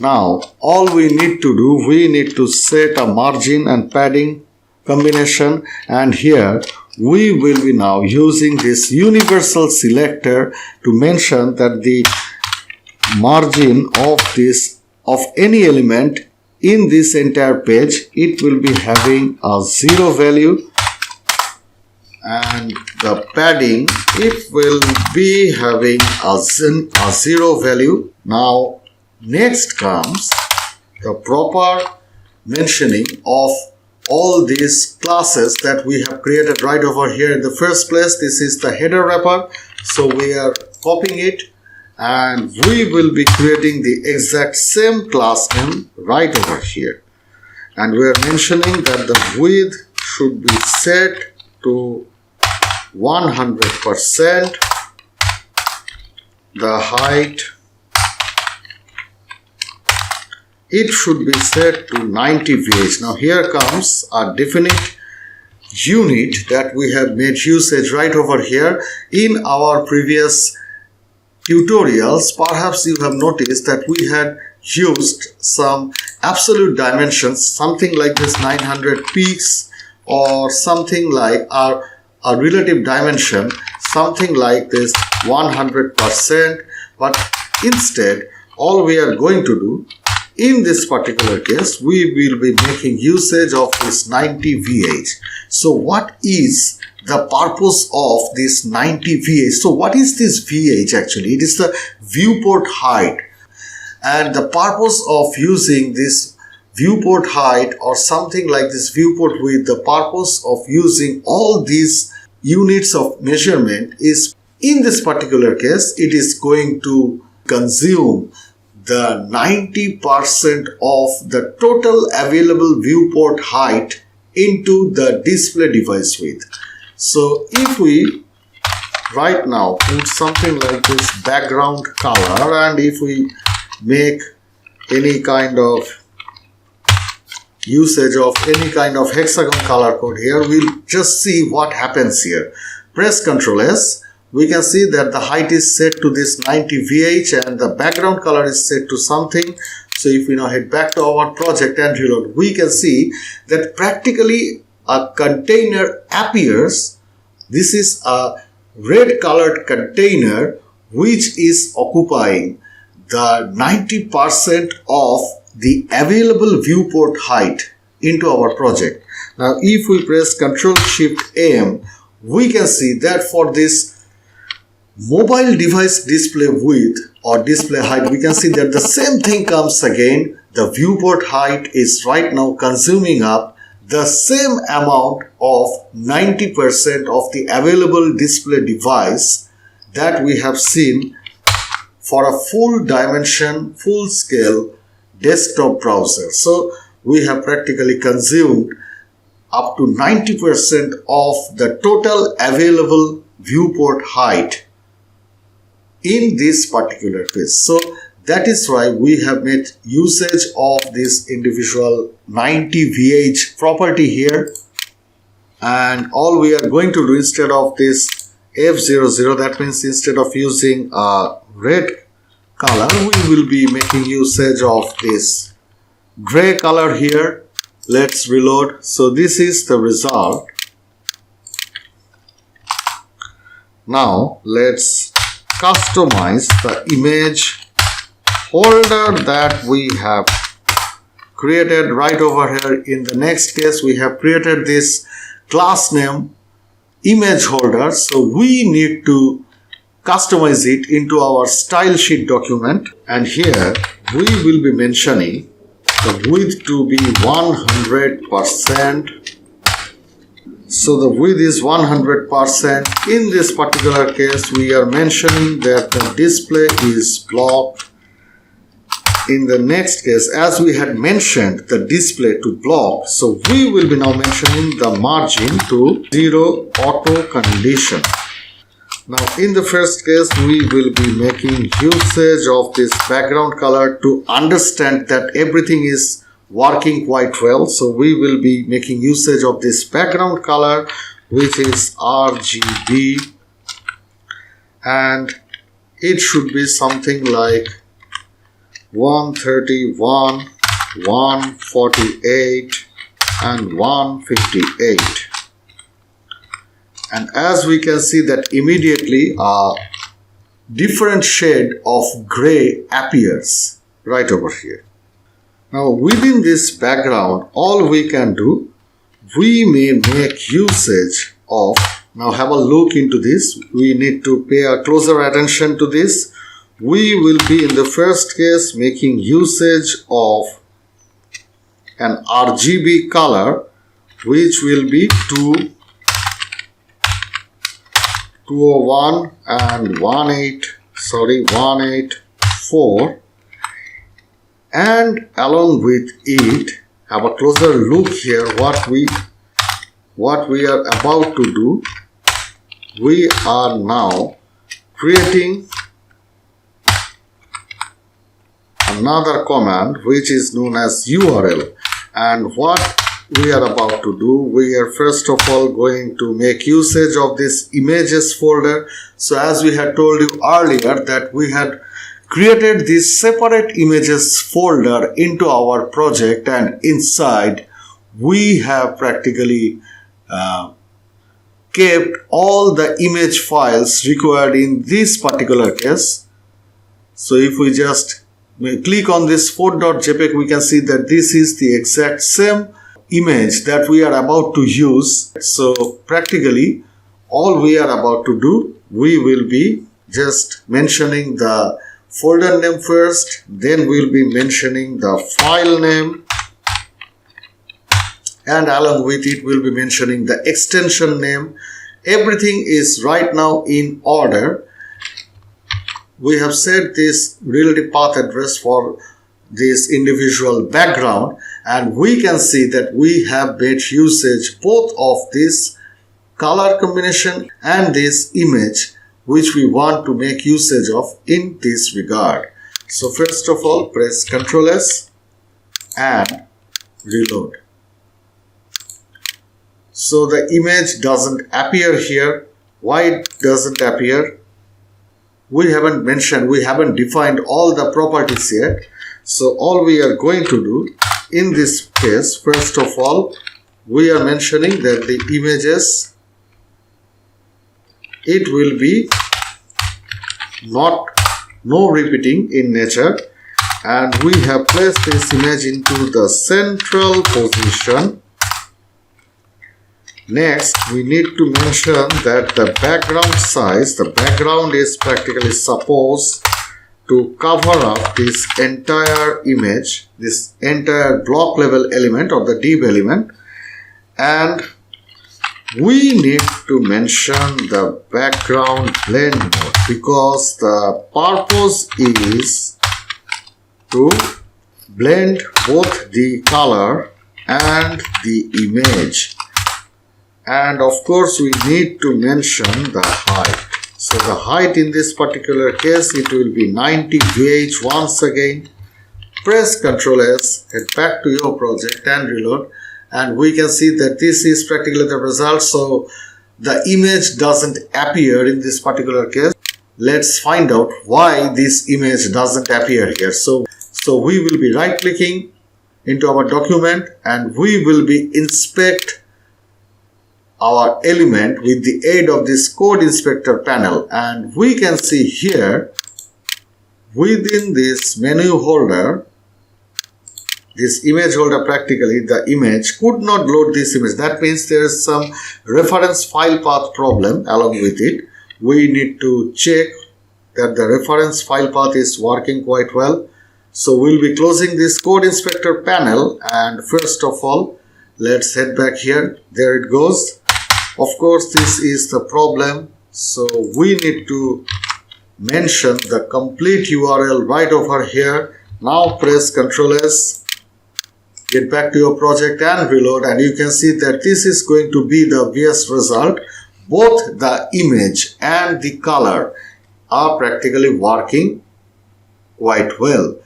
Now all we need to do, we need to set a margin and padding combination, and here we will be now using this universal selector to mention that the margin of any element in this entire page, it will be having a 0 value, and the padding, it will be having a 0 value. Now next comes the proper mentioning of all these classes that we have created right over here. In the first place, this is the header wrapper, so we are copying it and we will be creating the exact same class name right over here, and we are mentioning that the width should be set to 100%, the height, it should be set to 90 VH. Now here comes a definite unit that we have made usage right over here. In our previous tutorials, perhaps you have noticed that we had used some absolute dimensions, something like this 900 px, or something like a relative dimension, something like this 100%, but instead all we are going to do in this particular case, we will be making usage of this 90 VH. So what is the purpose of this 90 VH? So what is this VH actually? It is the viewport height, and the purpose of using this viewport height or something like this viewport width, the purpose of using all these units of measurement is, in this particular case, it is going to consume the 90% of the total available viewport height into the display device width. So if we right now put something like this background color, and if we make any kind of usage of any kind of hexagon color code here, we'll just see what happens here. Press Ctrl S. We can see that the height is set to this 90 VH and the background color is set to something. So if we now head back to our project and reload, we can see that practically a container appears. This is a red colored container which is occupying the 90% of the available viewport height into our project. Now if we press Ctrl Shift M, we can see that for this mobile device display width or display height, we can see that the same thing comes again. The viewport height is right now consuming up the same amount of 90% of the available display device that we have seen for a full dimension, full scale desktop browser. So we have practically consumed up to 90% of the total available viewport height in this particular case. So that is why we have made usage of this individual 90 VH property here, and all we are going to do, instead of this F00, that means instead of using a red color, we will be making usage of this gray color here. Let's reload. So this is the result. Now let's customize the image holder that we have created right over here. In the next case, we have created this class name image holder, so we need to customize it into our style sheet document, and here we will be mentioning the width to be 100%. So the width is 100%. In this particular case, we are mentioning that the display is block. In the next case, as we had mentioned the display to block, so we will be now mentioning the margin to 0 auto condition. Now in the first case, we will be making usage of this background color to understand that everything is working quite well. So we will be making usage of this background color, which is RGB, and it should be something like 131, 148 and 158. And as we can see that immediately a different shade of gray appears right over here. Now within this background, all we can do, we may make usage of, now have a look into this, we need to pay a closer attention to this. We will be in the first case making usage of an RGB color which will be 201 and 184, and along with it have a closer look here what we are about to do. We are now creating another command which is known as URL, and what we are about to do, we are first of all going to make usage of this images folder. So as we had told you earlier that we had created this separate images folder into our project, and inside we have practically kept all the image files required in this particular case. So if we just click on this 4.jpg, we can see that this is the exact same image that we are about to use. So practically all we are about to do, we will be just mentioning the folder name first, then we'll be mentioning the file name, and along with it we'll be mentioning the extension name. Everything is right now in order. We have set this relative path address for this individual background, and we can see that we have made usage both of this color combination and this image which we want to make usage of in this regard. So first of all, press Ctrl S and reload. So the image doesn't appear here. Why it doesn't appear? We haven't defined all the properties yet. So all we are going to do in this case, first of all, we are mentioning that the images, it will be no repeating in nature, and we have placed this image into the central position. Next, we need to mention that the background size, the background is practically supposed to cover up this entire image, this entire block level element or the div element, and we need to mention the background blend mode because the purpose is to blend both the color and the image. And of course we need to mention the height. So the height in this particular case, it will be 90 VH. Once again, press Ctrl S, head back to your project and reload, and we can see that this is practically the result. So the image doesn't appear in this particular case. Let's find out why this image doesn't appear here. So we will be right clicking into our document and we will be inspect our element with the aid of this code inspector panel, and we can see here within this menu holder, this image holder, practically the image could not load this image. That means there is some reference file path problem along with it. We need to check that the reference file path is working quite well. So we'll be closing this code inspector panel, and first of all let's head back here. There it goes. Of course this is the problem, so we need to mention the complete URL right over here. Now press Ctrl S, get back to your project and reload, and you can see that this is going to be the obvious result. Both the image and the color are practically working quite well.